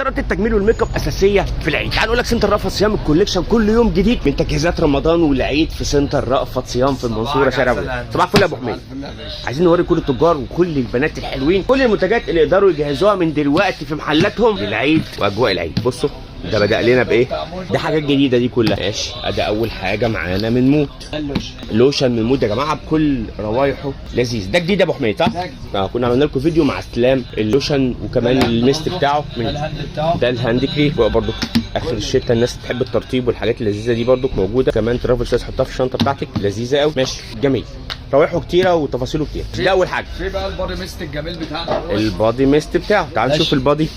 ادوات التجميل والميك اب اساسيه في العيد. تعال نقول لك سنتر رأفت صيام الكوليكشن كل يوم جديد من تجهيزات رمضان والعيد في سنتر رأفت صيام في المنصوره شارع ابو. صباح الفل يا ابو حميد. عايزين نوري كل التجار وكل البنات الحلوين كل المنتجات اللي يقدروا يجهزوها من دلوقتي في محلاتهم للعيد واجواء العيد. بصوا ده بدأ لنا بايه؟ ده حاجات جديده دي كلها. ماشي، ادي اول حاجه معانا من مود لوشن من مود يا جماعه بكل روايحه لذيذ. ده جديد يا ابو حميد صح؟ كنا عملنا لكم فيديو مع اسلام اللوشن وكمان الميست بتاعه من ده الهاند كريم برضه اخر الشتاء. الناس تحب الترطيب والحاجات اللذيذه دي برضه موجوده. كمان ترافل سايز حطها في الشنطه بتاعتك لذيذه قوي. ماشي جميل، روايحه كتيره وتفاصيله كتير. ده اول حاجه. في بقى البادي ميست الجميل بتاعنا، البادي ميست بتاعه. تعال نشوف البادي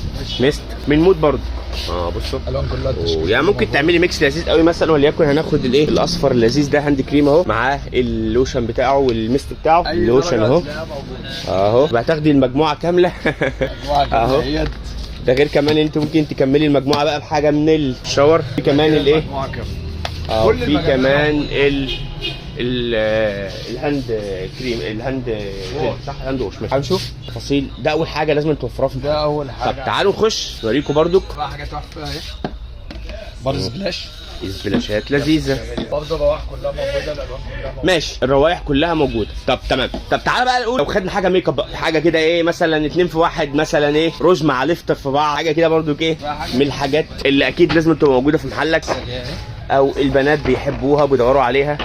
ميست من مود برضه. بصوا الوان كلها يعني ممكن تعملي ميكس لذيذ قوي. مثلا وليكن هناخد الايه الاصفر اللذيذ ده هاند كريم اهو معاه اللوشن بتاعه والميست بتاعه. اللوشن اهو بقى تاخدي المجموعه كامله اهو. ده غير كمان انت ممكن تكملي المجموعه بقى بحاجه من الشاور. في كمان الايه في كمان الهاند كريم الهاند صح الهاند ووش. هنشوف تفاصيل. ده اول حاجه لازم توفرها في. ده اول حاجه. طب تعالوا نخش نوريكم برضك حاجه تحفه اهي. برضه سبلاش. السبلاشات لذيذه برضه الروائح كلها موجوده. الالوان كلها موجوده. ماشي، الروائح كلها موجوده. طب تمام. طب تعالى بقى نقول لو خدنا حاجه ميك اب حاجه كده ايه مثلا 2 في 1 مثلا ايه روج مع ليفتر في بعض حاجه كده برضو ايه من الحاجات اللي اكيد لازم تبقى موجوده في محلك او البنات بيحبوها وبيدوروا عليها.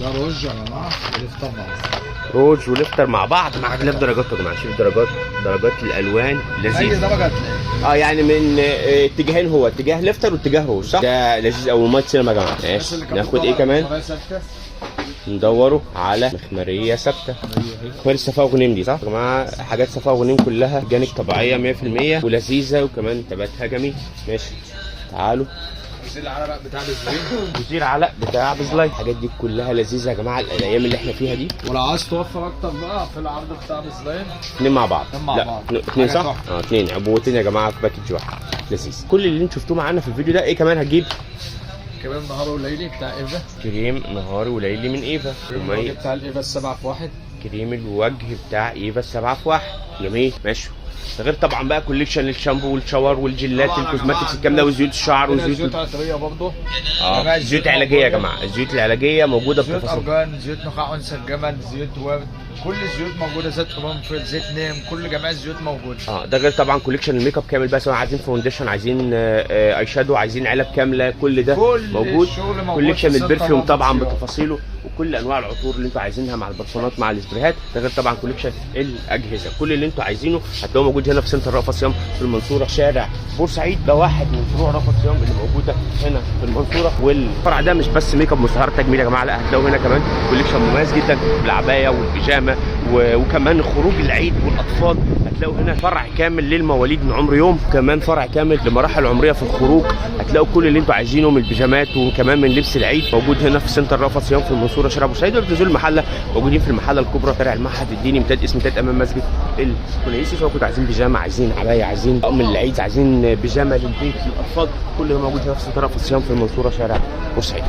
ده روج يا جماعه وليفتر مع بعض. روج وليفتر مع بعض مع اختلاف درجات يا جماعه. شوف درجات الالوان لذيذه. اي درجه هتلاقي. يعني من اتجاهين، هو اتجاه ليفتر واتجاه روج صح؟ ده لذيذ قوي. مايت سينما يا جماعه. ماشي ناخد ايه كمان؟ ندوروا على مخمريه ثابته. مخمريه صفاء وغنيم دي صح يا جماعه؟ حاجات صفاء وغنيم كلها جانب طبيعيه 100% ولذيذه وكمان ثباتها جميل. ماشي تعالوا وزير العلق بتاع بزلاين. وزير علق بتاع بزلاين. الحاجات دي كلها لذيذه يا جماعه الايام اللي احنا فيها دي. ولو عايز توفر اكتر بقى في العرض بتاع بزلاين 2 مع بعض. لا 2 صح؟ 2 عبوتين يا جماعه في باكج واحد لذيذ. كل اللي انتوا شفتوه معانا في الفيديو ده ايه كمان هتجيب؟ كمان نهار وليلي بتاع ايفا. كريم نهار وليلي من ايفا. الوجه بتاع الايفا 7 في 1. كريم الوجه بتاع ايفا 7 في 1 جميل. ماشي. ده غير طبعا بقى كوليكشن للشامبو والشاور والجلات الكوزماتكس الكلام ده وزيوت الشعر وزيوت عطريه برضه. زيوت علاجيه يا جماعه. الزيوت العلاجيه موجوده زيوت ارجان، زيوت نخاع انثى الجمل، زيوت ورد، كل الزيوت موجوده. زيت قرنفل، زيت نيم، كل جميع الزيوت موجوده. ده غير طبعا كوليكشن الميك اب كامل بقى سواء عايزين فاونديشن عايزين اي شادو عايزين علب كامله كل ده موجود. كوليكشن البرفيوم طبعا بتفاصيله وكل انواع العطور اللي انتوا عايزينها مع البرفانات مع السبريهات. ده غير طبعا كوليكشن الاجهزه. كل اللي انتوا عايزينه هتلاقوه موجود هنا في سنتر رأفت صيام في المنصوره شارع بورسعيد. ده واحد من فروع رأفت صيام اللي موجوده هنا في المنصوره. والفرع ده مش بس ميك اب مستحضرات تجميل يا جماعه، لا هتلاقوا هنا كمان كوليكشن مميز جدا بالعبايه والبيجامه وكمان خروج العيد والاطفال. هتلاقوا هنا فرع كامل للمواليد من عمر يوم، كمان فرع كامل لمراحل عمريه في الخروج. هتلاقوا كل اللي انتوا عايزينه من البيجامات وكمان من لبس العيد موجود هنا في سنتر رأفت صيام في المنصوره شارع بورسعيد. وبتنزلوا المحله موجودين في المحله الكبرى شارع المعهد الديني اسم امتداد امام مسجد الكنيسي. سواء كنتوا عايزين بيجامه عايزين عبايه عايزين طقم العيد عايزين بيجامه للبيت للاطفال كل ده موجود هنا في سنتر رأفت صيام في المنصوره شارع بورسعيد.